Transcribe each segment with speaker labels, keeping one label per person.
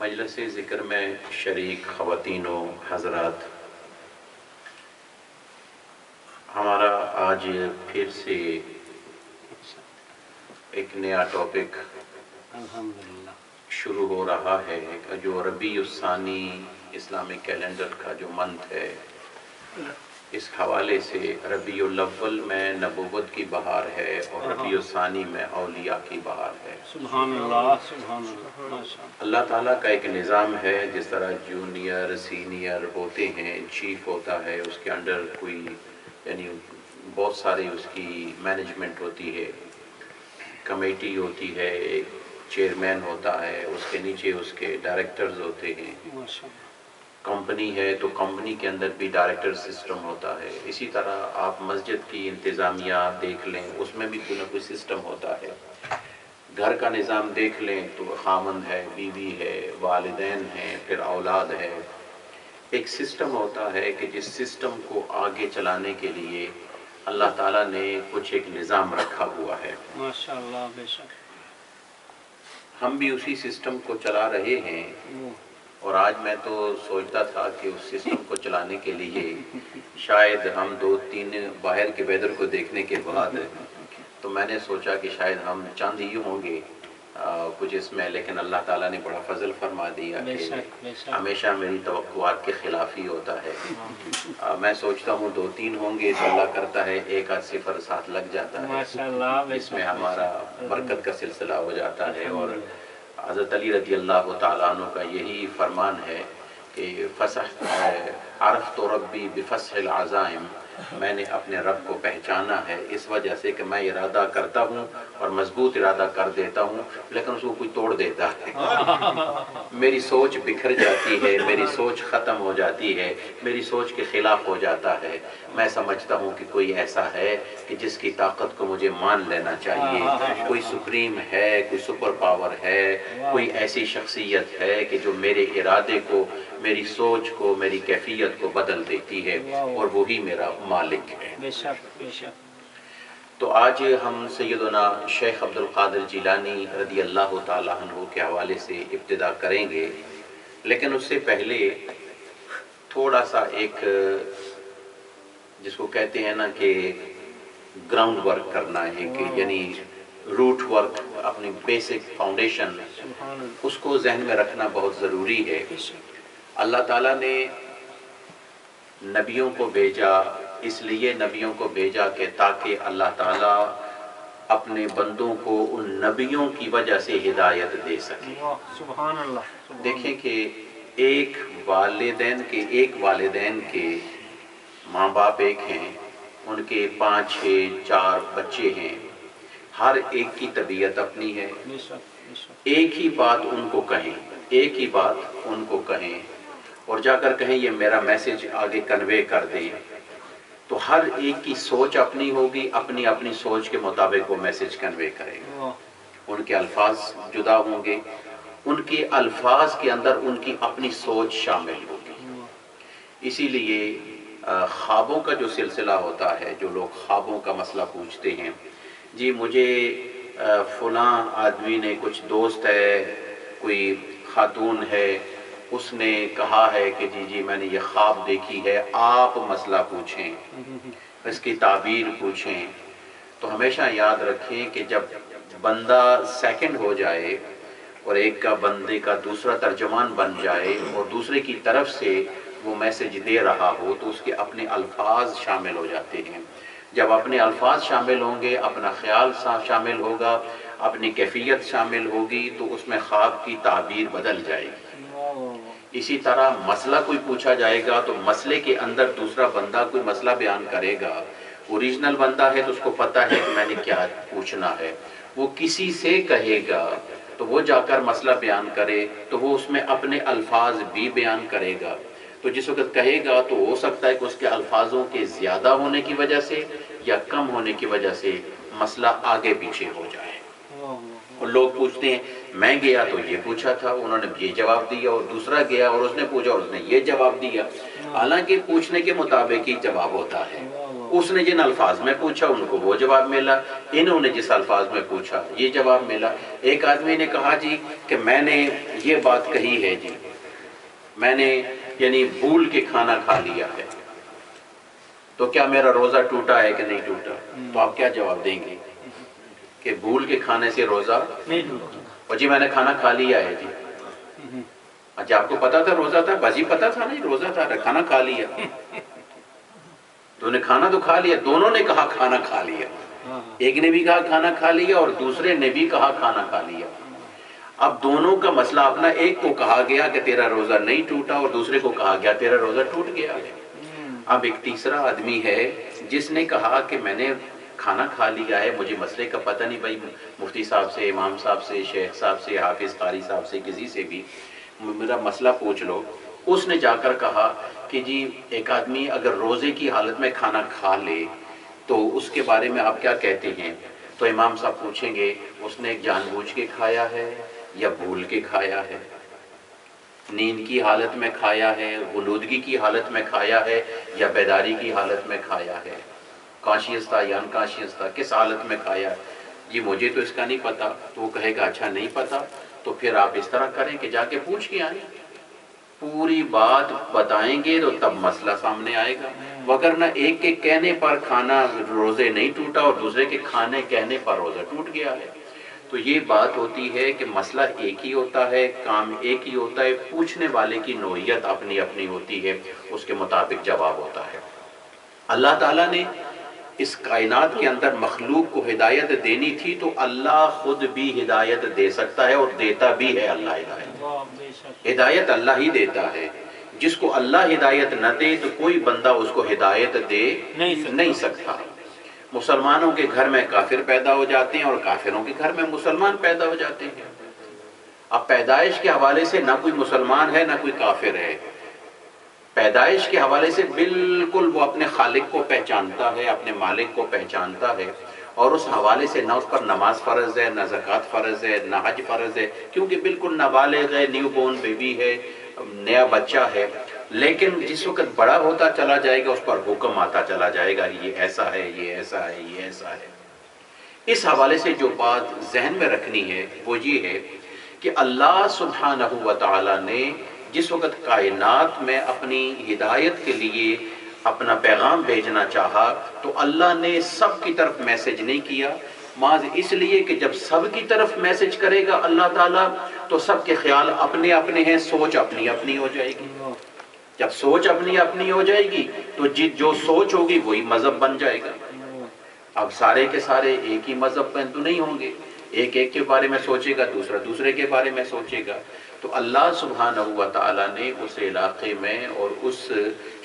Speaker 1: مجلس ذکر میں شریک خواتین و حضرات، ہمارا آج پھر سے ایک نیا ٹاپک
Speaker 2: الحمدللہ
Speaker 1: شروع ہو رہا ہے جو ربیع الثانی اسلامک کیلنڈر کا جو منتھ ہے، اس حوالے سے ربیع الاول میں نبوت کی بہار ہے اور ربیع الثانی میں اولیاء کی بہار ہے۔
Speaker 2: سبحان اللہ سبحان اللہ ماشاء اللہ۔
Speaker 1: اللہ تعالیٰ کا ایک نظام ہے، جس طرح جونیئر سینئر ہوتے ہیں، چیف ہوتا ہے، اس کے انڈر کوئی یعنی بہت ساری اس کی مینجمنٹ ہوتی ہے، کمیٹی ہوتی ہے، ایک چیئرمین ہوتا ہے، اس کے نیچے اس کے ڈائریکٹرز ہوتے ہیں۔
Speaker 2: ماشاء اللہ۔
Speaker 1: کمپنی ہے تو کمپنی کے اندر بھی ڈائریکٹر سسٹم ہوتا ہے۔ اسی طرح آپ مسجد کی انتظامیہ دیکھ لیں، اس میں بھی کوئی نہ کوئی سسٹم ہوتا ہے۔ گھر کا نظام دیکھ لیں تو خامند ہے، بیوی ہے، والدین ہیں، پھر اولاد ہے۔ ایک سسٹم ہوتا ہے کہ جس سسٹم کو آگے چلانے کے لیے اللہ تعالیٰ نے کچھ ایک نظام رکھا ہوا ہے۔
Speaker 2: ماشاء اللہ بے شک۔
Speaker 1: ہم بھی اسی سسٹم کو چلا رہے ہیں، اور آج میں تو سوچتا تھا کہ اس سسٹم کو چلانے کے لیے شاید ہم 2-3 باہر کے ویدر کو دیکھنے کے بعد تو میں نے سوچا کہ شاید ہم چند ہی ہوں گے کچھ اس میں، لیکن اللہ تعالیٰ نے بڑا فضل فرما دیا کہ ہمیشہ میری توقعات کے خلاف ہی ہوتا ہے۔ میں سوچتا ہوں 2-3 ہوں گے تو اللہ کرتا ہے 1 صفر ساتھ لگ جاتا ہے، اس میں ہمارا برکت کا سلسلہ ہو جاتا ہے۔ اور حضرت علی رضی اللہ تعالیٰ عنہ کا یہی فرمان ہے کہ عرفت ربی بفصح العزائم، میں نے اپنے رب کو پہچانا ہے اس وجہ سے کہ میں ارادہ کرتا ہوں اور مضبوط ارادہ کر دیتا ہوں، لیکن اس کو کوئی توڑ دیتا ہے۔ میری سوچ بکھر جاتی ہے، میری سوچ ختم ہو جاتی ہے، میری سوچ کے خلاف ہو جاتا ہے۔ میں سمجھتا ہوں کہ کوئی ایسا ہے کہ جس کی طاقت کو مجھے مان لینا چاہیے، کوئی سپریم ہے، کوئی سپر پاور ہے، کوئی ایسی شخصیت ہے کہ جو میرے ارادے کو، میری سوچ کو، میری کیفیت کو بدل دیتی ہے، اور وہی میرا مالک ہے۔
Speaker 2: بے شک بے شک۔
Speaker 1: تو آج ہم سیدنا شیخ عبد القادر جیلانی رضی اللہ تعالیٰ عنہ کے حوالے سے ابتدا کریں گے، لیکن اس سے پہلے تھوڑا سا ایک جس کو کہتے ہیں نا کہ گراؤنڈ ورک کرنا ہے، کہ یعنی روٹ ورک، اپنی بیسک فاؤنڈیشن، اس کو ذہن میں رکھنا بہت ضروری ہے۔ اللہ تعالیٰ نے نبیوں کو بھیجا، اس لیے نبیوں کو بھیجا کہ تاکہ اللہ تعالیٰ اپنے بندوں کو ان نبیوں کی وجہ سے ہدایت دے سکے۔
Speaker 2: سبحان اللہ۔
Speaker 1: دیکھیں کہ ایک والدین کے ماں باپ ایک ہیں، ان کے 5-6-4 بچے ہیں، ہر ایک کی طبیعت اپنی ہے، ایک ہی بات ان کو کہیں اور جا کر کہیں یہ میرا میسج آگے کنوے کر دیں، تو ہر ایک کی سوچ اپنی ہوگی، اپنی اپنی سوچ کے مطابق وہ میسج کنوے کرے گا۔ ان کے الفاظ جدا ہوں گے، ان کے الفاظ کے اندر ان کی اپنی سوچ شامل ہوگی۔ اسی لیے خوابوں کا جو سلسلہ ہوتا ہے، جو لوگ خوابوں کا مسئلہ پوچھتے ہیں، جی مجھے فلاں آدمی نے، کچھ دوست ہے، کوئی خاتون ہے، اس نے کہا ہے کہ جی میں نے یہ خواب دیکھی ہے، آپ مسئلہ پوچھیں، اس کی تعبیر پوچھیں۔ تو ہمیشہ یاد رکھیں کہ جب بندہ سیکنڈ ہو جائے اور ایک کا بندے کا دوسرا ترجمان بن جائے اور دوسرے کی طرف سے وہ میسج دے رہا ہو، تو اس کے اپنے الفاظ شامل ہو جاتے ہیں۔ جب اپنے الفاظ شامل ہوں گے، اپنا خیال شامل ہوگا، اپنی کیفیت شامل ہوگی، تو اس میں خواب کی تعبیر بدل جائے گی۔ اسی طرح مسئلہ کوئی پوچھا جائے گا تو مسئلے کے اندر دوسرا بندہ کوئی مسئلہ بیان کرے گا، اوریجنل بندہ ہے تو اس کو پتہ ہے کہ میں نے کیا پوچھنا ہے، وہ کسی سے کہے گا تو وہ جا کر مسئلہ بیان کرے تو وہ اس میں اپنے الفاظ بھی بیان کرے گا، تو جس وقت کہے گا تو ہو سکتا ہے کہ اس کے الفاظوں کے زیادہ ہونے کی وجہ سے یا کم ہونے کی وجہ سے مسئلہ آگے پیچھے ہو جائے۔ اور لوگ پوچھتے ہیں میں گیا تو یہ پوچھا تھا، انہوں نے یہ جواب دیا، اور دوسرا گیا اور اس نے پوچھا اور اس نے یہ جواب دیا، حالانکہ پوچھنے کے مطابق ہی جواب ہوتا ہے۔ اس نے جن الفاظ میں پوچھا ان کو وہ جواب ملا، انہوں نے جس الفاظ میں پوچھا یہ جواب ملا۔ ایک آدمی نے کہا جی کہ میں نے یہ بات کہی ہے جی، میں نے یعنی بھول کے کھانا کھا لیا ہے، تو کیا میرا روزہ ٹوٹا ہے کہ نہیں ٹوٹا؟ تو آپ کیا جواب دیں گے کہ بھول کے کھانے سے روزہ
Speaker 2: نہیں ٹوٹا۔
Speaker 1: اور جی میں نے کھانا کھا لیا ہے جی، اچھا آپ کو پتا تھا روزہ تھا؟ بس ہی پتا تھا نہیں روزہ تھا، کھانا کھا لیا، تو نے کھانا تو کھا لیا، دونوں نے کہا کھانا کھا لیا، ایک نے بھی کہا کھانا کھا لیا اور دوسرے نے بھی کہا کھانا کھا لیا۔ اب دونوں کا مسئلہ اپنا، ایک کو کہا گیا کہ تیرا روزہ نہیں ٹوٹا اور دوسرے کو کہا گیا تیرا روزہ ٹوٹ گیا ہے۔ اب ایک تیسرا آدمی ہے جس نے کہا کہ میں نے کھانا کھا لیا ہے، مجھے مسئلے کا پتہ نہیں بھائی، مفتی صاحب سے، امام صاحب سے، شیخ صاحب سے، حافظ قاری صاحب سے، کسی سے بھی میرا مسئلہ پوچھ لو۔ اس نے جا کر کہا کہ جی ایک آدمی اگر روزے کی حالت میں کھانا کھا لے تو اس کے بارے میں آپ کیا کہتے ہیں؟ تو امام صاحب پوچھیں گے اس نے جان بوجھ کے کھایا ہے یا بھول کے کھایا ہے، نیند کی حالت میں کھایا ہے، غنودگی کی حالت میں کھایا ہے یا بیداری کی حالت میں کھایا ہے، کانشیس تھا یا انکانشیس تھا، کس حالت میں کھایا؟ جی مجھے تو اس کا نہیں پتا۔ تو وہ کہے گا اچھا نہیں پتا تو پھر آپ اس طرح کریں کہ جا کے پوچھ کے آئیں، پوری بات بتائیں گے تو تب مسئلہ سامنے آئے گا، وگرنہ ایک کے کہنے پر کھانا روزے نہیں ٹوٹا اور دوسرے کے کھانے کہنے پر روزہ ٹوٹ گیا ہے۔ تو یہ بات ہوتی ہے کہ مسئلہ ایک ہی ہوتا ہے، کام ایک ہی ہوتا ہے، پوچھنے والے کی نوعیت اپنی اپنی ہوتی ہے، اس کے مطابق جواب ہوتا ہے۔ اللہ تعالیٰ نے اس کائنات کے اندر مخلوق کو ہدایت دینی تھی تو اللہ خود بھی ہدایت دے سکتا ہے اور دیتا بھی ہے۔ اللہ ہدایت اللہ ہی دیتا ہے، جس کو اللہ ہدایت نہ دے تو کوئی بندہ اس کو ہدایت دے نہیں سکتا۔ مسلمانوں کے گھر میں کافر پیدا ہو جاتے ہیں اور کافروں کے گھر میں مسلمان پیدا ہو جاتے ہیں۔ اب پیدائش کے حوالے سے نہ کوئی مسلمان ہے نہ کوئی کافر ہے، پیدائش کے حوالے سے بالکل وہ اپنے خالق کو پہچانتا ہے، اپنے مالک کو پہچانتا ہے، اور اس حوالے سے نہ اس پر نماز فرض ہے، نہ زکوٰۃ فرض ہے، نہ حج فرض ہے، کیونکہ بالکل نابالغ ہے، نیو بورن بیبی ہے، نیا بچہ ہے۔ لیکن جس وقت بڑا ہوتا چلا جائے گا اس پر حکم آتا چلا جائے گا، یہ ایسا ہے، یہ ایسا ہے، یہ ایسا ہے۔ اس حوالے سے جو بات ذہن میں رکھنی ہے وہ یہ ہے کہ اللہ سبحانہ و تعالی نے جس وقت کائنات میں اپنی ہدایت کے لیے اپنا پیغام بھیجنا چاہا تو اللہ نے سب کی طرف میسج نہیں کیا، محض اس لیے کہ جب سب کی طرف میسج کرے گا اللہ تعالیٰ تو سب کے خیال اپنے اپنے ہیں، سوچ اپنی اپنی ہو جائے گی۔ جب سوچ اپنی اپنی ہو جائے گی تو جو سوچ ہوگی وہی مذہب بن جائے گا۔ اب سارے کے سارے ایک ہی مذہب میں تو نہیں ہوں گے، ایک ایک کے بارے میں سوچے گا، دوسرا دوسرے کے بارے میں سوچے گا۔ تو اللہ سبحانہ و تعالیٰ نے اس علاقے میں اور اس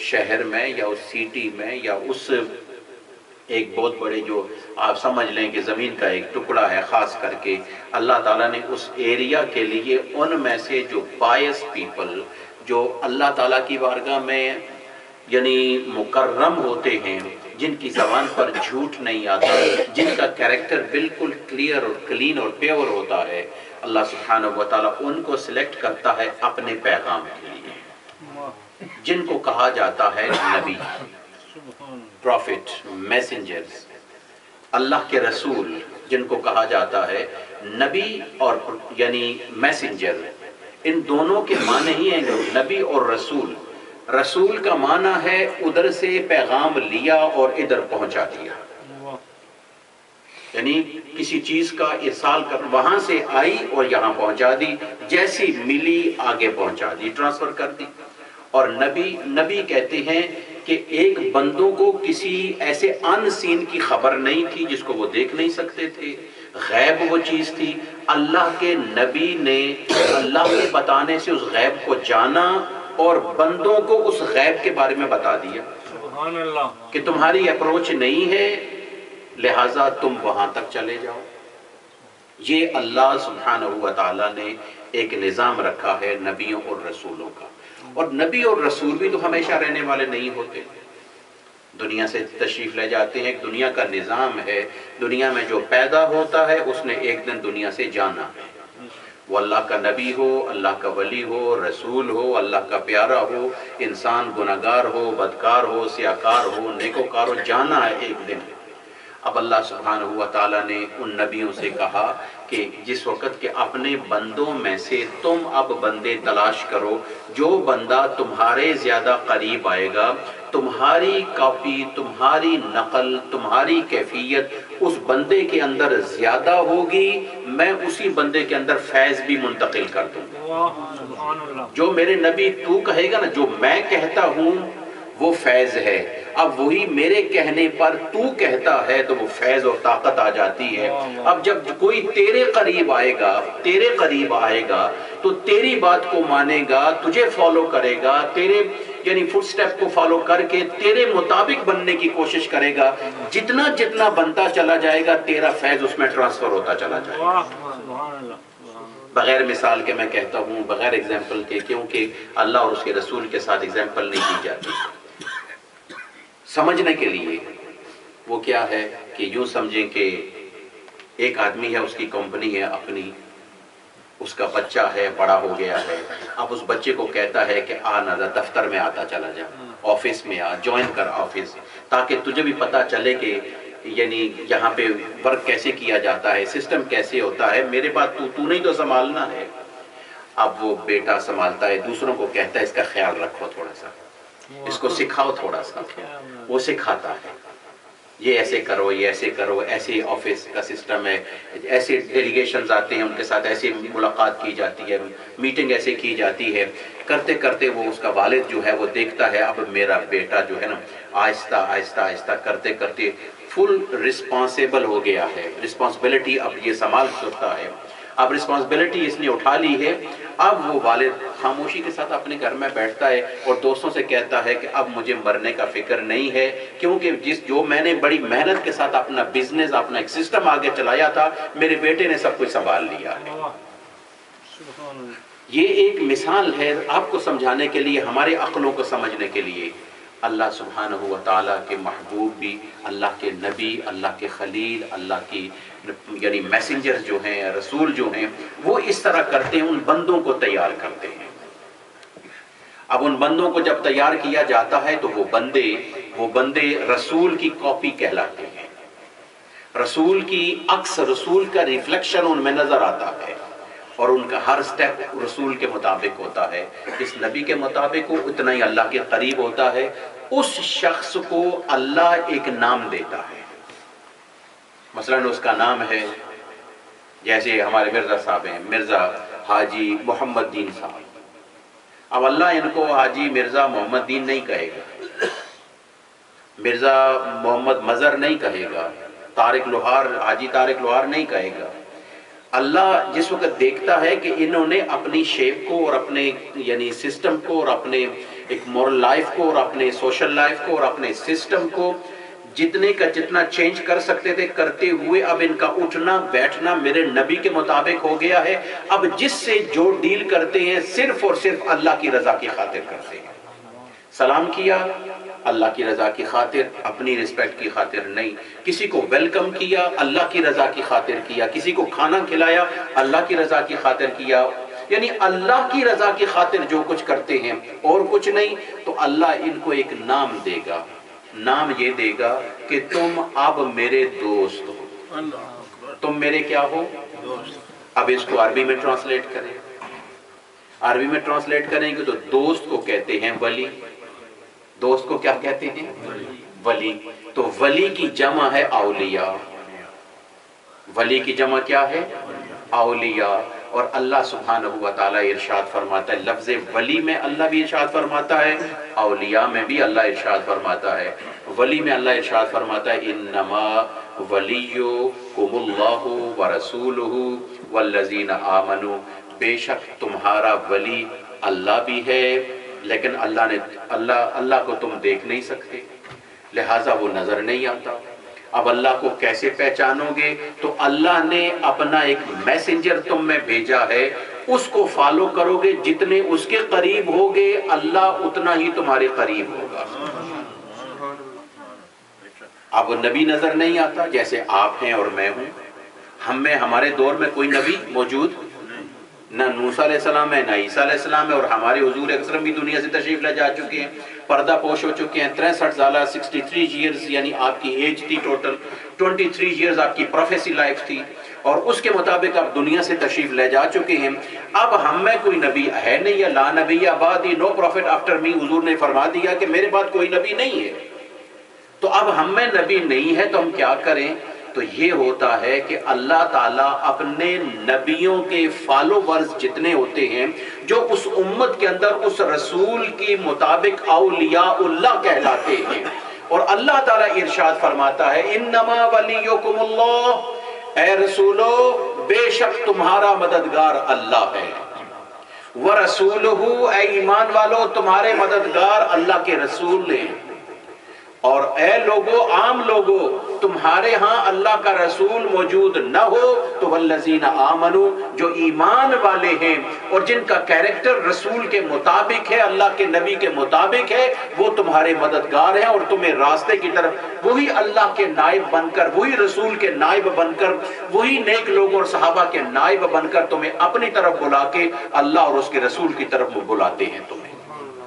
Speaker 1: شہر میں یا اس سٹی میں یا اس ایک بہت بڑے جو آپ سمجھ لیں کہ زمین کا ایک ٹکڑا ہے خاص کر کے، اللہ تعالیٰ نے اس ایریا کے لیے ان میں سے جو پائس پیپل، جو اللہ تعالیٰ کی بارگاہ میں یعنی مکرم ہوتے ہیں، جن کی زبان پر جھوٹ نہیں آتا، جن کا کیریکٹر بالکل کلیئر اور کلین اور پیور ہوتا ہے، اللہ سبحانہ و تعالیٰ ان کو سلیکٹ کرتا ہے اپنے پیغام کے لیے، جن کو کہا جاتا ہے نبی، پروفٹ، میسنجرز، اللہ کے رسول، جن کو کہا جاتا ہے نبی اور یعنی میسنجر۔ ان دونوں کے معنی ہی ہیں نبی اور رسول۔ رسول کا معنی ہے ادھر سے پیغام لیا اور ادھر پہنچا دیا، یعنی کسی چیز کا ارسال کر، وہاں سے آئی اور یہاں پہنچا دی، جیسی ملی آگے پہنچا دی، ٹرانسفر کر دی۔ اور نبی کہتے ہیں کہ ایک بندوں کو کسی ایسے ان سین کی خبر نہیں تھی جس کو وہ دیکھ نہیں سکتے تھے، غیب وہ چیز تھی، اللہ کے نبی نے اللہ کے بتانے سے اس غیب کو جانا اور بندوں کو اس غیب کے بارے میں بتا دیا
Speaker 2: سبحان اللہ
Speaker 1: کہ تمہاری اپروچ نہیں ہے لہٰذا تم وہاں تک چلے جاؤ۔ یہ اللہ سبحانہ و تعالیٰ نے ایک نظام رکھا ہے نبیوں اور رسولوں کا۔ اور نبی اور رسول بھی تو ہمیشہ رہنے والے نہیں ہوتے، دنیا سے تشریف لے جاتے ہیں، ایک دنیا کا نظام ہے، دنیا میں جو پیدا ہوتا ہے اس نے ایک دن دنیا سے جانا ہے۔ وہ اللہ کا نبی ہو، اللہ کا ولی ہو، رسول ہو، اللہ کا پیارا ہو، انسان گناہگار ہو، بدکار ہو، سیاکار ہو، نیکوکار ہو، جانا ہے ایک دن۔ اب اللہ سبحانہ و تعالیٰ نے ان نبیوں سے کہا کہ جس وقت کہ اپنے بندوں میں سے تم اب بندے تلاش کرو، جو بندہ تمہارے زیادہ قریب آئے گا، تمہاری کاپی، تمہاری نقل، تمہاری کیفیت اس بندے کے اندر زیادہ ہوگی، میں اسی بندے کے اندر فیض بھی منتقل کر دوں گا۔
Speaker 2: سبحان اللہ۔
Speaker 1: جو میرے نبی تو کہے گا نا، جو میں کہتا ہوں وہ فیض ہے، اب وہی میرے کہنے پر تو کہتا ہے تو وہ فیض اور طاقت آ جاتی ہے۔ اب جب کوئی تیرے قریب آئے گا تو تیری بات کو مانے گا، تجھے فالو کرے گا، تیرے یعنی فٹ سٹیپ کو فالو کر کے تیرے مطابق بننے کی کوشش کرے گا۔ جتنا جتنا بنتا چلا جائے گا تیرا فیض اس میں ٹرانسفر ہوتا چلا جائے گا۔
Speaker 2: سبحان اللہ۔
Speaker 1: بغیر مثال کے میں کہتا ہوں، بغیر ایگزامپل کے، کیونکہ اللہ اور اس کے رسول کے ساتھ ایگزامپل نہیں دی جاتی۔ سمجھنے کے لیے وہ کیا ہے کہ یوں سمجھیں کہ ایک آدمی ہے، اس کی کمپنی ہے اپنی، اس کا بچہ ہے، بڑا ہو گیا ہے، اب اس بچے کو کہتا ہے کہ آ نہ دفتر میں آتا چلا جا، آفس میں آ، جوائن کر آفس، تاکہ تجھے بھی پتا چلے کہ یعنی یہاں پہ ورک کیسے کیا جاتا ہے، سسٹم کیسے ہوتا ہے، میرے بات تو نہیں تو سنبھالنا ہے۔ اب وہ بیٹا سنبھالتا ہے، دوسروں کو کہتا ہے اس کا خیال رکھو تھوڑا سا، اس کو سکھاؤ تھوڑا سا، وہ سکھاتا ہے، یہ ایسے کرو، یہ ایسے کرو، ایسے آفس کا سسٹم ہے، ایسے ڈیلیگیشنز آتے ہیں، ان کے ساتھ ایسے ملاقات کی جاتی ہے، میٹنگ ایسے کی جاتی ہے۔ کرتے کرتے وہ اس کا والد جو ہے وہ دیکھتا ہے اب میرا بیٹا جو ہے نا آہستہ آہستہ آہستہ کرتے کرتے فل رسپانسیبل ہو گیا ہے، رسپانسبلٹی اب یہ سنبھال سکتا ہے، اب رسپانسبلٹی اس نے اٹھا لی ہے۔ اب وہ والد خاموشی کے ساتھ اپنے گھر میں بیٹھتا ہے اور دوستوں سے کہتا ہے کہ اب مجھے مرنے کا فکر نہیں ہے، کیونکہ جو میں نے بڑی محنت کے ساتھ اپنا بزنس، اپنا ایک سسٹم آگے چلایا تھا، میرے بیٹے نے سب کچھ سنبھال لیا ہے۔ یہ ایک مثال ہے آپ کو سمجھانے کے لیے، ہمارے عقلوں کو سمجھنے کے لیے۔ اللہ سبحانہ و تعالیٰ کے محبوب بھی، اللہ کے نبی، اللہ کے خلیل، اللہ کی یعنی میسنجر جو ہیں، رسول جو ہیں، وہ اس طرح کرتے ہیں، ان بندوں کو تیار کرتے ہیں۔ اب ان بندوں کو جب تیار کیا جاتا ہے تو وہ بندے رسول کی کاپی کہلاتے ہیں، رسول کی عکس، رسول کا ریفلیکشن ان میں نظر آتا ہے، اور ان کا ہر سٹیپ رسول کے مطابق ہوتا ہے۔ جس نبی کے مطابق ہو اتنا ہی اللہ کے قریب ہوتا ہے۔ اس شخص کو اللہ ایک نام دیتا ہے، مثلاً اس کا نام ہے، جیسے ہمارے مرزا صاحب ہیں، مرزا حاجی محمد دین صاحب، اب اللہ ان کو حاجی مرزا محمد دین نہیں کہے گا، مرزا محمد مظہر نہیں کہے گا، طارق لوہار، حاجی طارق لوہار نہیں کہے گا۔ اللہ جس وقت دیکھتا ہے کہ انہوں نے اپنی شیپ کو اور اپنے یعنی سسٹم کو اور اپنے ایک مورل لائف کو اور اپنے سوشل لائف کو اور اپنے سسٹم کو جتنے کا جتنا چینج کر سکتے تھے کرتے ہوئے، اب ان کا اٹھنا بیٹھنا میرے نبی کے مطابق ہو گیا ہے۔ اب جس سے جو ڈیل کرتے ہیں صرف اور صرف اللہ کی رضا کی خاطر کرتے ہیں۔ سلام کیا اللہ کی رضا کی خاطر، اپنی رسپیکٹ کی خاطر نہیں۔ کسی کو ویلکم کیا اللہ کی رضا کی خاطر کیا، کسی کو کھانا کھلایا اللہ کی رضا کی خاطر کیا، یعنی اللہ کی رضا کی خاطر جو کچھ کرتے ہیں اور کچھ نہیں۔ تو اللہ ان کو ایک نام دے گا، نام یہ دے گا کہ تم اب میرے دوست ہو، تم میرے کیا ہو؟ اب اس کو عربی میں ٹرانسلیٹ کریں، عربی میں ٹرانسلیٹ کریں گے تو دوست کو کہتے ہیں ولی، دوست کو کیا کہتے ہیں؟ ولی۔ تو ولی کی جمع ہے اولیاء، ولی کی جمع کیا ہے؟ اولیاء۔ اور اللہ سبحانہ و تعالیٰ ارشاد فرماتا ہے، لفظ ولی میں اللہ بھی ارشاد فرماتا ہے، اولیاء میں بھی اللہ ارشاد فرماتا ہے۔ ولی میں اللہ ارشاد فرماتا ہے انما ولیکم اللہ ورسولہ والذین آمنوا، بے شک تمہارا ولی اللہ بھی ہے، لیکن اللہ کو تم دیکھ نہیں سکتے، لہٰذا وہ نظر نہیں آتا۔ اب اللہ کو کیسے پہچانو گے؟ تو اللہ نے اپنا ایک میسنجر تم میں بھیجا ہے، اس کو فالو کرو گے، جتنے اس کے قریب ہوگے اللہ اتنا ہی تمہارے قریب ہوگا۔ اب نبی نظر نہیں آتا، جیسے آپ ہیں اور میں ہوں، ہم میں ہمارے دور میں کوئی نبی موجود نہ موسیٰ علیہ السلام ہے، نہ عیسیٰ علیہ السلام ہے، اور ہمارے حضور اکرم بھی دنیا سے تشریف لے جا چکے ہیں، پردہ پوش ہو چکے ہیں، 63 سالہ 63 ایئرز یعنی آپ کی ایج تھی ٹوٹل، 23 ایئرز آپ کی پروفیسی لائف تھی، اور اس کے مطابق آپ دنیا سے تشریف لے جا چکے ہیں۔ اب ہم میں کوئی نبی ہے نہیں، یا لا نبی بعدی، نو پروفٹ آفٹر می، حضور نے فرما دیا کہ میرے بعد کوئی نبی نہیں ہے۔ تو اب ہم میں نبی نہیں ہے تو ہم کیا کریں؟ تو یہ ہوتا ہے کہ اللہ تعالیٰ اپنے نبیوں کے فالوورز جتنے ہوتے ہیں جو اس امت کے اندر اس رسول کی مطابق اولیاء اللہ کہلاتے ہیں، اور اللہ تعالیٰ ارشاد فرماتا ہے انما ولیکم اللہ، اے رسولو بے شک تمہارا مددگار اللہ ہے، ورسولہ، اے ایمان والو تمہارے مددگار اللہ کے رسول ہیں، اور اے لوگو، عام لوگو، تمہارے ہاں اللہ کا رسول موجود نہ ہو تو والذین آمنو، جو ایمان والے ہیں اور جن کا کیریکٹر رسول کے مطابق ہے، اللہ کے نبی کے مطابق ہے، وہ تمہارے مددگار ہیں، اور تمہیں راستے کی طرف وہی اللہ کے نائب بن کر، وہی رسول کے نائب بن کر، وہی نیک لوگوں اور صحابہ کے نائب بن کر تمہیں اپنی طرف بلا کے اللہ اور اس کے رسول کی طرف بلاتے ہیں تمہیں۔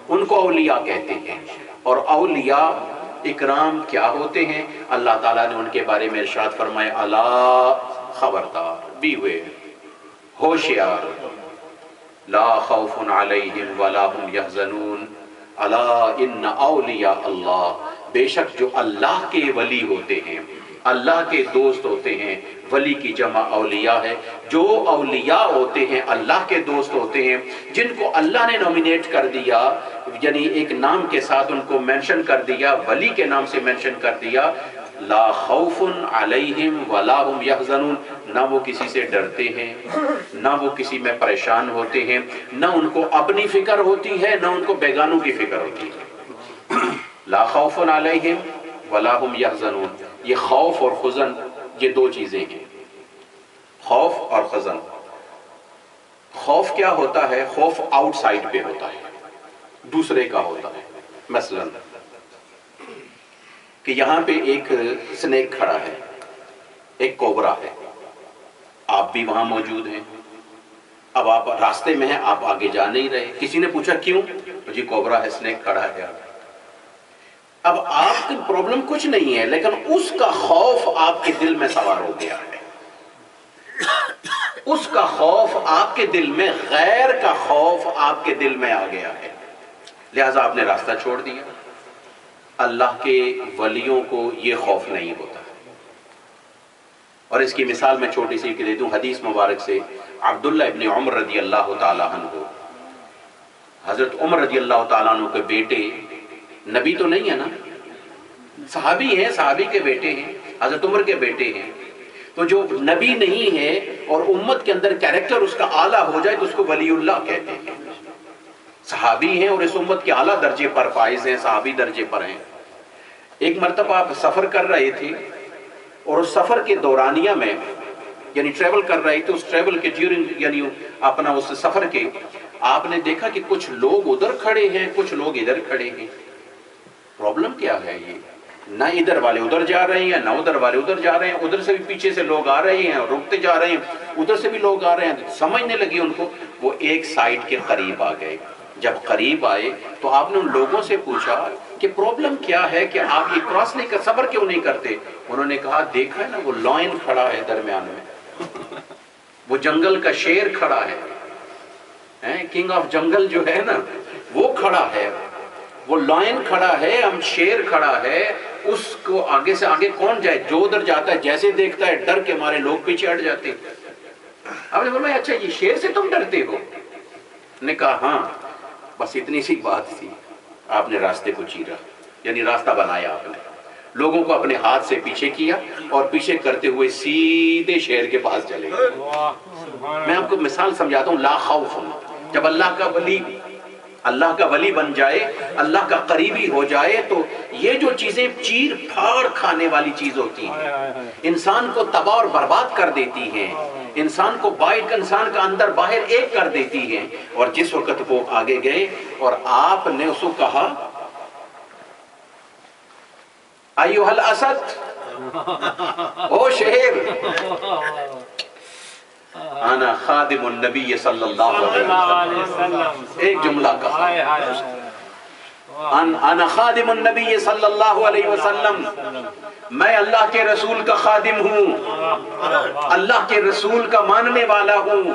Speaker 1: ان کو اولیاء کہتے ہیں۔ اور اولیاء اکرام کیا ہوتے ہیں؟ اللہ تعالیٰ نے ان کے بارے میں ارشاد فرمائے الا، خبردار، بیوے، ہوشیار، لا خوف علیہم ولا هم یحزنون، الا ان اولیاء اللہ، بے شک جو اللہ کے ولی ہوتے ہیں، اللہ کے دوست ہوتے ہیں، ولی کی جمع اولیاء ہے، جو اولیاء ہوتے ہیں اللہ کے دوست ہوتے ہیں، جن کو اللہ نے نومینیٹ کر دیا، یعنی ایک نام کے ساتھ ان کو مینشن کر دیا، ولی کے نام سے مینشن کر دیا، لا خوف علیہم ولا هم یحزنون، نہ وہ کسی سے ڈرتے ہیں، نہ وہ کسی میں پریشان ہوتے ہیں، نہ ان کو اپنی فکر ہوتی ہے، نہ ان کو بیگانوں کی فکر ہوتی ہے۔ لا خوف علیہم ولا هم یحزنون، یہ خوف اور حزن یہ دو چیزیں ہیں، خوف اور حزن۔ خوف کیا ہوتا ہے؟ خوف آؤٹ سائڈ پہ ہوتا ہے، دوسرے کا ہوتا ہے، مثلا کہ یہاں پہ ایک سنیک کھڑا ہے، ایک کوبرا ہے، آپ بھی وہاں موجود ہیں، اب آپ راستے میں ہیں، آپ آگے جا نہیں رہے، کسی نے پوچھا کیوں؟ جی کوبرا ہے، سنیک کھڑا ہے۔ اب آپ کی پرابلم کچھ نہیں ہے، لیکن اس کا خوف آپ کے دل میں سوار ہو گیا ہے، اس کا خوف آپ کے دل میں، غیر کا خوف آپ کے دل میں آ گیا ہے، لہٰذا آپ نے راستہ چھوڑ دیا۔ اللہ کے ولیوں کو یہ خوف نہیں ہوتا، اور اس کی مثال میں چھوٹی سی دے دوں حدیث مبارک سے۔ عبداللہ ابن عمر رضی اللہ تعالیٰ عنہ، حضرت عمر رضی اللہ تعالیٰ عنہ کے بیٹے، نبی تو نہیں ہے نا، صحابی ہیں، صحابی کے بیٹے ہیں، حضرت عمر کے بیٹے ہیں، تو جو نبی نہیں ہے اور امت کے اندر کیریکٹر اس کا اعلیٰ ہو جائے تو اس کو ولی اللہ کہتے ہیں۔ صحابی ہیں اور اس امت کے اعلیٰ درجے پر فائز ہیں، صحابی درجے پر ہیں۔ ایک مرتبہ آپ سفر کر رہے تھے، اور اس سفر کے دورانیہ میں، یعنی ٹریول کر رہے تھے، اس ٹریول کے ڈیورنگ، یعنی اپنا اس سفر کے، آپ نے دیکھا کہ کچھ لوگ ادھر کھڑے ہیں، کچھ لوگ ادھر کھڑے ہیں۔ پرابلم کیا ہے؟ یہ نہ ادھر والے ادھر جا رہے ہیں، نہ ادھر والے ادھر جا رہے ہیں، ادھر سے بھی پیچھے سے لوگ آ رہے ہیں اور رکتے جا رہے ہیں، ادھر سے بھی لوگ آ رہے ہیں۔ سمجھنے لگی ان کو، وہ ایک سائڈ کے قریب آ گئے۔ جب قریب آئے تو آپ نے ان لوگوں سے پوچھا کہ پرابلم کیا ہے کہ آپ یہ کراس نہیں کر، صبر کیوں نہیں کرتے؟ انہوں نے کہا دیکھا ہے نا وہ لائن کھڑا ہے درمیان میں، وہ جنگل کا شیر کھڑا ہے، کنگ آف جنگل جو ہے نا وہ کھڑا ہے، وہ لائن کھڑا ہے، ہم شیر کھڑا ہے، اس کو آگے سے آگے کون جائے؟ جو ادھر جاتا ہے جیسے دیکھتا ہے ڈر کے مارے لوگ پیچھے ہٹ جاتے ہیں۔ آپ نے فرمایا اچھا یہ شیر سے تم ڈرتے ہو؟ نے کہا ہاں، بس اتنی سی بات تھی۔ آپ نے راستے کو چیرا، یعنی راستہ بنایا، آپ نے لوگوں کو اپنے ہاتھ سے پیچھے کیا اور پیچھے کرتے ہوئے سیدھے شہر کے پاس چلے گئے۔ میں آپ کو مثال سمجھاتا ہوں، لا خوف، جب اللہ کا ولی بن جائے، اللہ کا قریبی ہو جائے، تو یہ جو چیزیں چیر پھاڑ کھانے والی چیز ہوتی ہیں، انسان کو تباہ اور برباد کر دیتی ہیں، انسان کو انسان کا اندر باہر ایک کر دیتی ہیں۔ اور جس وقت وہ آگے گئے اور آپ نے اس کو کہا ایھا الاسد، او شہر، انا خادم النبی صلی اللہ علیہ وسلم، ایک جملہ کہا، انا خادم النبی صلی اللہ علیہ وسلم، میں اللہ کے رسول کا خادم ہوں، اللہ کے رسول کا ماننے والا ہوں،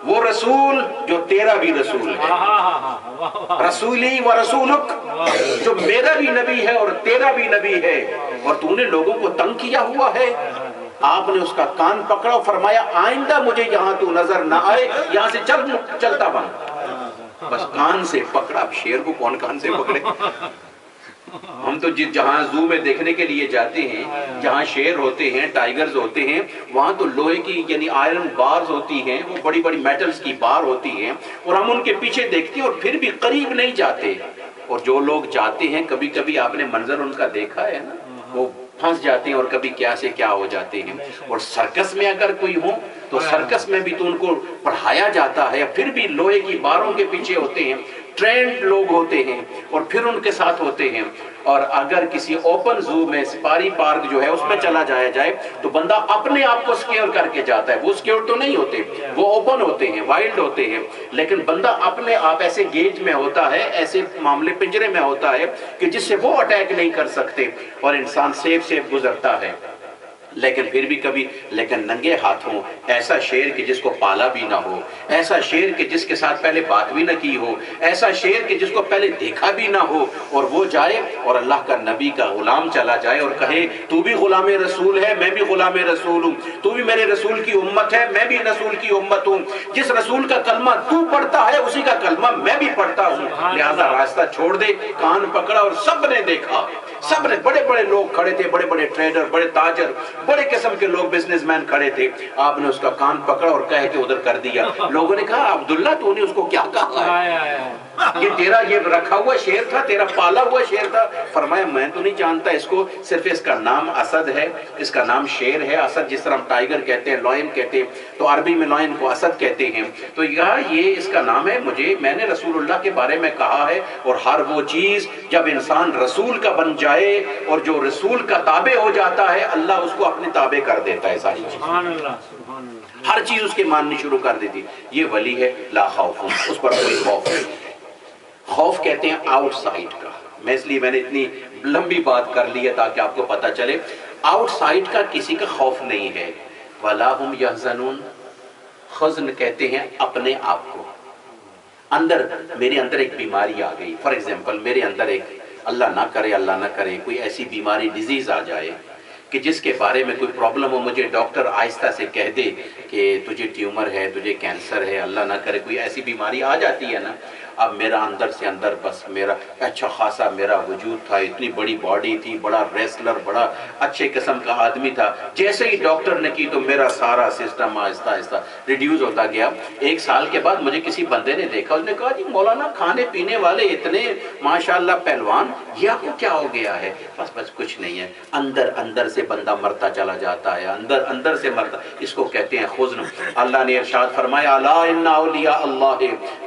Speaker 1: وہ رسول جو تیرا بھی رسول ہے، رسولی و رسولک، جو میرا بھی نبی ہے اور تیرا بھی نبی ہے، اور تو نے لوگوں کو تنگ کیا ہوا ہے۔ آپ نے اس کا کان پکڑا اور فرمایا آئندہ مجھے یہاں تو نظر نہ آئے، یہاں سے چلتا بن۔ بس کان سے پکڑا، اب شیر کو کون کان سے پکڑے؟ ہم تو جہاں زو میں دیکھنے کے لیے جاتے ہیں، جہاں شیر ہوتے ہیں، ٹائیگرز ہوتے ہیں، وہاں تو لوہے کی یعنی آئرن بارز ہوتی ہیں، وہ بڑی بڑی میٹلز کی بار ہوتی ہیں، اور ہم ان کے پیچھے دیکھتے ہیں اور پھر بھی قریب نہیں جاتے۔ اور جو لوگ جاتے ہیں، کبھی کبھی آپ نے منظر ان کا دیکھا ہے نا، وہ پھنس جاتے ہیں اور کبھی کیا سے کیا ہو جاتے ہیں۔ اور سرکس میں اگر کوئی ہو تو سرکس میں بھی تو ان کو پڑھایا جاتا ہے، پھر بھی لوہے کی باروں کے پیچھے ہوتے ہیں، ٹرینڈ لوگ ہوتے ہیں اور پھر ان کے ساتھ ہوتے ہیں۔ اور اگر کسی اوپن زو میں سفاری پارک جو ہے اس میں چلا جایا جائے تو بندہ اپنے آپ کو سکیور کر کے جاتا ہے، وہ سکیور تو نہیں ہوتے، وہ اوپن ہوتے ہیں، وائلڈ ہوتے ہیں، لیکن بندہ اپنے آپ ایسے گیج میں ہوتا ہے، ایسے معاملے پنجرے میں ہوتا ہے کہ جس سے وہ اٹیک نہیں کر سکتے، اور انسان سیف گزرتا ہے۔ لیکن پھر بھی کبھی ننگے ہاتھوں ایسا شیر کہ جس کو پالا بھی نہ ہو، ایسا شیر کہ جس کے ساتھ پہلے بات بھی نہ کی ہو، ایسا شیر کہ جس کو پہلے دیکھا بھی نہ ہو، اور وہ جائے اور اللہ کا نبی کا غلام چلا جائے اور کہے تو بھی غلام رسول ہے، میں بھی غلام رسول ہوں، تو بھی میرے رسول کی امت ہے، میں بھی رسول کی امت ہوں، جس رسول کا کلمہ تو پڑھتا ہے اسی کا کلمہ میں بھی پڑھتا ہوں، لہذا راستہ چھوڑ دے۔ کان پکڑا اور سب نے دیکھا، سب نے، بڑے بڑے لوگ کھڑے تھے، بڑے بڑے ٹریڈر، بڑے تاجر، بڑے قسم کے لوگ، بزنس مین کھڑے تھے۔ آپ نے اس کا کان پکڑا اور کہہ کے ادھر کر دیا۔ لوگوں نے کہا عبداللہ تو نے اس کو کیا کہا ہے؟ یہ تیرا یہ رکھا ہوا شیر تھا، تیرا پالا ہوا شیر تھا؟ فرمایا میں تو نہیں جانتا اس کو، صرف اس کا نام اسد ہے، اس کا نام شیر ہے۔ اسد جس طرح ہم ٹائیگر کہتے ہیں، لائن کہتے ہیں، تو عربی میں لائن کو اسد کہتے ہیں۔ تو یہ اس کا نام ہے، میں نے رسول اللہ کے بارے میں کہا ہے۔ اور ہر وہ چیز جب انسان رسول کا بن جائے اور جو رسول کا تابع ہو جاتا ہے، اللہ اس کو اپنے تابع کر دیتا ہے ساری چیز، ہر چیز اس کے ماننی شروع کر دیتی۔ یہ ولی ہے لا خوف، اس پر کوئی خوف نہیں۔ خوف کہتے ہیں آؤٹ سائڈ کا۔ میں نے اتنی لمبی بات کر لی ہے تاکہ آپ کو پتہ چلے آؤٹ سائڈ کا کسی کا خوف نہیں ہے۔ وَلَا هُمْ يَحْزَنُونَ، حزن کہتے ہیں اپنے آپ کو۔ میرے اندر ایک بیماری آ گئی، فار ایگزامپل میرے اندر ایک، اللہ نہ کرے کوئی ایسی بیماری، ڈیزیز آ جائے کہ جس کے بارے میں کوئی پرابلم ہو، مجھے ڈاکٹر آہستہ سے کہہ دے کہ تجھے ٹیومر ہے، تجھے کینسر ہے، اللہ نہ کرے کوئی ایسی بیماری آ جاتی ہے نا، اب میرا اندر سے اندر بس میرا اچھا خاصا میرا وجود تھا، اتنی بڑی باڈی تھی، بڑا ریسلر، بڑا اچھے قسم کا آدمی تھا، جیسے ہی ڈاکٹر نے کی تو میرا سارا سسٹم آہستہ آہستہ ریڈیوز ہوتا گیا۔ 1 سال کے بعد مجھے کسی بندے نے دیکھا، اس نے کہا جی مولانا کھانے پینے والے اتنے ماشاءاللہ پہلوان، یہ آپ کو کیا ہو گیا ہے؟ بس کچھ نہیں ہے، اندر سے بندہ مرتا چلا جاتا ہے، اندر سے مرتا، اس کو کہتے ہیں حزن۔ اللہ نے ارشاد فرمایا الا ان اولیاء اللہ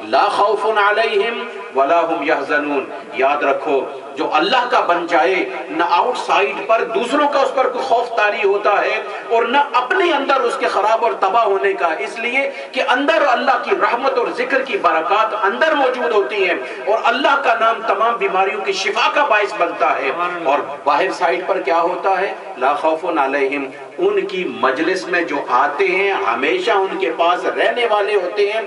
Speaker 1: لا خوف علیہم ولا هم يحزنون، یاد رکھو جو اللہ کا بن جائے، نہ آؤٹ سائڈ پر دوسروں کا اس پر کوئی خوف طاری ہوتا ہے اور نہ اپنے اندر اس کے خراب اور تباہ ہونے کا، اس لیے کہ اندر اللہ کی رحمت اور ذکر کی برکات اندر موجود ہوتی ہیں، اور اللہ کا نام تمام بیماریوں کی شفا کا باعث بنتا ہے۔ اور باہر سائڈ پر کیا ہوتا ہے؟ لا خوف علیہم، ان کی مجلس میں جو آتے ہیں ہمیشہ ان کے پاس رہنے والے ہوتے ہیں،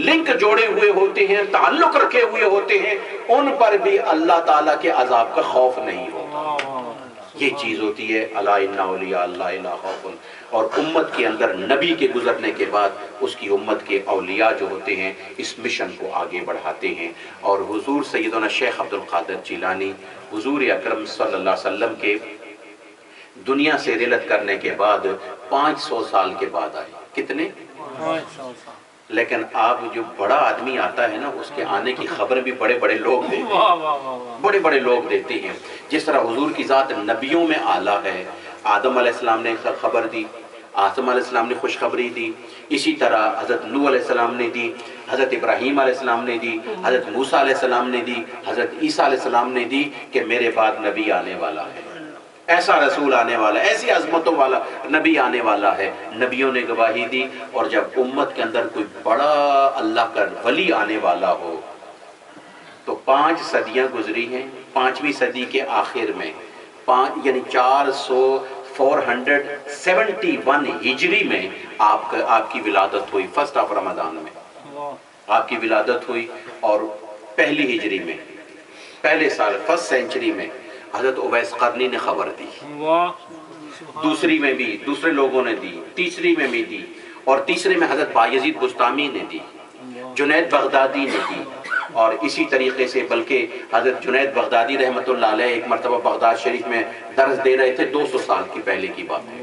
Speaker 1: لنک جوڑے ہوئے ہوتے ہیں، تعلق رکھے ہوئے ہوتے ہیں، ان پر بھی اللہ تعالیٰ کے عذاب کا خوف نہیں ہوتا۔ یہ چیز ہوتی ہے الا ان اولیاء اللہ لا خوف۔ اور امت کے اندر نبی کے گزرنے کے بعد اس کی امت کے اولیاء جو ہوتے ہیں اس مشن کو آگے بڑھاتے ہیں۔ اور حضور سیدنا شیخ عبد القادر جیلانی حضور اکرم صلی اللہ علیہ وسلم کے دنیا سے رحلت کرنے کے بعد 500 سال کے بعد آئے۔ کتنے؟ 500 سال۔ لیکن آپ جو بڑا آدمی آتا ہے نا، اس کے آنے کی خبر بھی بڑے بڑے لوگ دیتے ہیں، بڑے بڑے لوگ دیتے ہیں۔ جس طرح حضور کی ذات نبیوں میں اعلیٰ ہے، آدم علیہ السلام نے خبر دی، آدم علیہ السلام نے خوشخبری دی، اسی طرح حضرت نوح علیہ السلام نے دی، حضرت ابراہیم علیہ السلام نے دی، حضرت موسیٰ علیہ السلام نے دی، حضرت عیسیٰ علیہ السلام نے دی کہ میرے بعد نبی آنے والا ہے۔ ایسا رسول آنے والا ہے، ایسی عظمتوں والا نبی آنے والا ہے۔ نبیوں نے گواہی دی، اور جب امت کے اندر کوئی بڑا اللہ کا ولی آنے والا ہو تو 5 صدیاں گزری ہیں، 5ویں صدی کے آخر میں یعنی 471 ہجری میں آپ کی ولادت ہوئی، فرسٹ آف رمضان میں آپ کی ولادت ہوئی، اور پہلی ہجری میں پہلے سال فرسٹ سینچری میں حضرت اویس قرنی نے خبر دی، دوسری میں بھی دوسرے لوگوں نے دی، تیسری میں بھی دی، اور تیسرے میں حضرت بایزید بستامی نے دی، جنید بغدادی نے دی، اور اسی طریقے سے بلکہ حضرت جنید بغدادی رحمۃ اللہ علیہ ایک مرتبہ بغداد شریف میں درس دے رہے تھے، 200 سال کی پہلے کی بات ہے،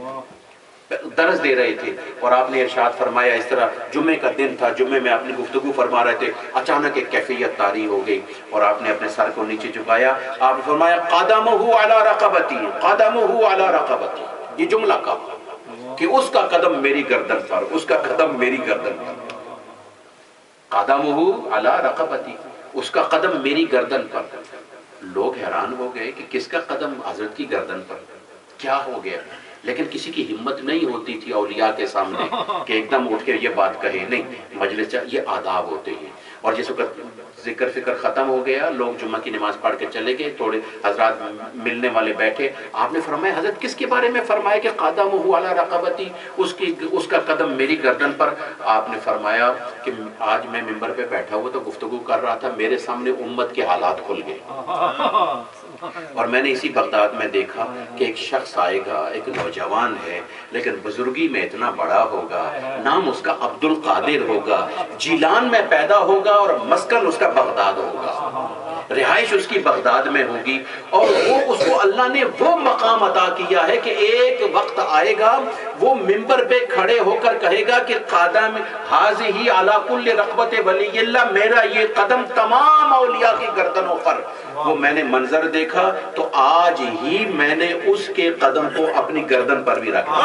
Speaker 1: درس دے رہے تھے، اور آپ نے ارشاد فرمایا، اس طرح جمعے کا دن تھا، جمعے میں اپنی گفتگو فرما رہے تھے، اچانک ایک کیفیت طاری ہو گئی، اور آپ نے اپنے سر کو نیچے جھکایا، آپ نے فرمایا قدمہ علی رقبتی، قدمہ علی رقبتی، یہ جملہ کہا کہ اس کا قدم میری گردن پر، اس کا قدم میری گردن پر، قدمہ علی رقبتی، اس کا قدم میری گردن پر۔ لوگ حیران ہو گئے کہ کس کا قدم حضرت کی گردن پر، کیا ہو گیا؟ لیکن کسی کی ہمت نہیں ہوتی تھی اولیاء کے سامنے کہ ایک دم اٹھ کے یہ بات کہے، نہیں، مجلس یہ آداب ہوتے ہیں۔ اور جس وقت ذکر فکر ختم ہو گیا، لوگ جمعہ کی نماز پڑھ کے چلے گئے، تھوڑے حضرات ملنے والے بیٹھے، آپ نے فرمایا حضرت کس کے بارے میں فرمایا کہ قدمہ علی رقبتی، اس کا قدم میری گردن پر؟ آپ نے فرمایا کہ آج میں ممبر پہ بیٹھا ہوا تو گفتگو کر رہا تھا، میرے سامنے امت کے حالات کھل گئے، اور میں نے اسی بغداد میں دیکھا کہ ایک شخص آئے گا، ایک نوجوان ہے لیکن بزرگی میں اتنا بڑا ہوگا، نام اس کا عبد القادر ہوگا، جیلان میں پیدا ہوگا اور مسکن اس کا بغداد ہوگا، رہائش اس کی بغداد میں ہوگی، اور وہ اس کو اللہ نے وہ مقام عطا کیا ہے کہ ایک وقت آئے گا وہ ممبر پہ کھڑے ہو کر کہے گا کہ قدم حاضی علی کل رقبت ولی اللہ، میرا یہ قدم تمام اولیاء کی گردنوں پر، وہ میں نے منظر دیکھا تو آج ہی میں نے اس کے قدم کو اپنی گردن پر بھی رکھا،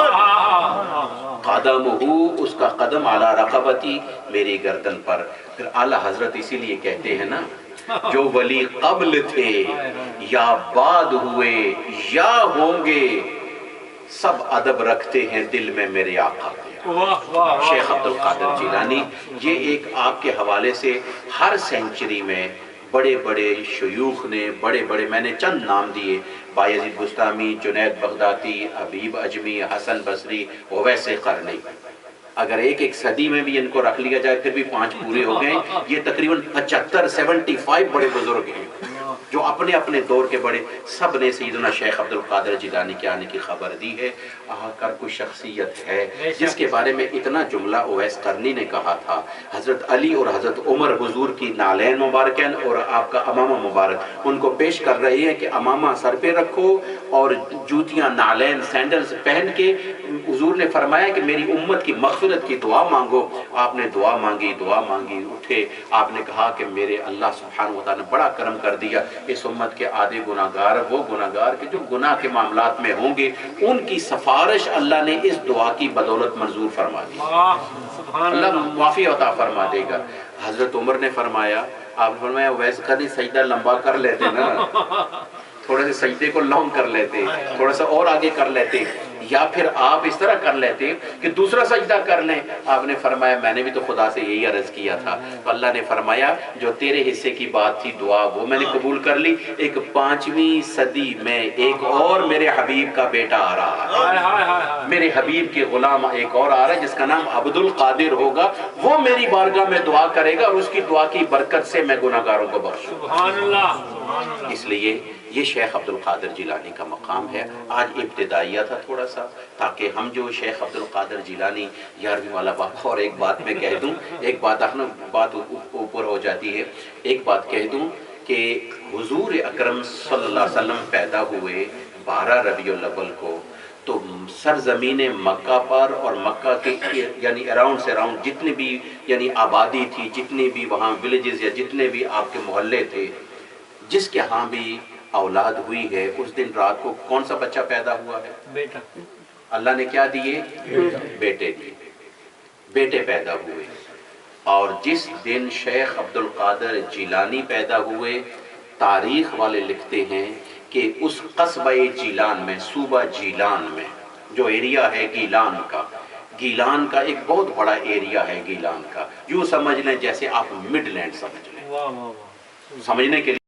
Speaker 1: قدمہ، اس کا قدم علی رقبتی، میری گردن پر۔ پھر اعلیٰ حضرت اسی لیے کہتے ہیں نا، جو ولی قبل تھے یا بعد ہوئے یا ہوں گے، سب ادب رکھتے ہیں دل میں میرے آقا کے۔ شیخ عبد القادر جیلانی، یہ ایک آپ کے حوالے سے ہر سینچری میں بڑے بڑے شیوخ نے، بڑے بڑے، میں نے چند نام دیے، بایزید بستامی، جنید بغدادی، حبیب اجمی، حسن بصری، اویس قرنی، اگر ایک ایک صدی میں بھی ان کو رکھ لیا جائے پھر بھی 5 پورے ہو گئے، یہ تقریباً 75 بڑے بزرگ ہیں جو اپنے اپنے دور کے بڑے، سب نے سیدنا شیخ عبد القادر جیلانی کے آنے کی خبر دی ہے۔ آ کر کوئی شخصیت ہے جس کے بارے میں اتنا جملہ اویس قرنی نے کہا تھا، حضرت علی اور حضرت عمر حضور کی نالین مبارکین اور آپ کا امامہ مبارک ان کو پیش کر رہے ہیں کہ امامہ سر پہ رکھو اور جوتیاں نالین سینڈلز پہن کے، حضور نے فرمایا کہ میری امت کی مغفرت کی دعا مانگو، آپ نے دعا مانگی، اٹھے، آپ نے کہا کہ میرے اللہ سبحانہ وتعالی نے بڑا کرم کر دیا، اس امت کے آدھے گناہگار، وہ گناہگار کہ جو گناہ کے معاملات میں ہوں گے، ان کی سفارش اللہ نے اس دعا کی بدولت منظور فرما دی، اللہ معافی عطا فرما دے گا۔ حضرت عمر نے فرمایا، آپ نے فرمایا ویسے کدی سجدہ لمبا کر لیتے نا، تھوڑے سے سجدے کو لانگ کر لیتے، تھوڑا سا اور آگے کر لیتے، یا پھر آپ اس طرح کر لیتے کہ دوسرا سجدہ کر لیں۔ آپ نے فرمایا میں نے بھی تو خدا سے یہی عرض کیا تھا، تو اللہ نے فرمایا جو تیرے حصے کی بات تھی دعا وہ میں نے قبول کر لی، ایک 5ویں صدی میں ایک اور میرے حبیب کا بیٹا آ رہا ہے، میرے حبیب کے غلام ایک اور آ رہا ہے جس کا نام عبد القادر ہوگا، وہ میری بارگاہ میں دعا کرے گا اور اس کی دعا کی برکت سے میں گناہگاروں کو بخشوں۔
Speaker 2: سبحان اللہ۔
Speaker 1: اس لیے یہ شیخ عبد القادر جیلانی کا مقام ہے۔ آج ابتدائیہ تھا تھوڑا سا، تاکہ ہم جو شیخ عبد القادر جیلانی 11ویں والا بات، اور ایک بات میں کہہ دوں، ایک بات بات اوپر ہو جاتی ہے، ایک بات کہہ دوں کہ حضور اکرم صلی اللہ علیہ وسلم پیدا ہوئے 12 ربیع الاول کو، تو سرزمین مکہ پر اور مکہ کے یعنی اراؤنڈ سے اراؤنڈ جتنے بھی یعنی آبادی تھی، جتنے بھی وہاں ولیجز یا جتنے بھی آپ کے محلے تھے، جس کے ہاں بھی اولاد ہوئی ہے، اس دن رات کو کون سا بچہ پیدا ہوا ہے؟
Speaker 2: بیٹا۔
Speaker 1: اللہ نے کیا دیے؟ بیٹے دیے، بیٹے پیدا ہوئے۔ اور جس دن شیخ عبد القادر جیلانی پیدا ہوئے، تاریخ والے لکھتے ہیں کہ اس قصبہ جیلان میں، صوبہ جیلان میں، جو ایریا ہے گیلان کا ایک بہت بڑا ایریا ہے گیلان کا، یوں سمجھ لیں جیسے آپ مڈ لینڈ سمجھ لیں، سمجھنے کے لیے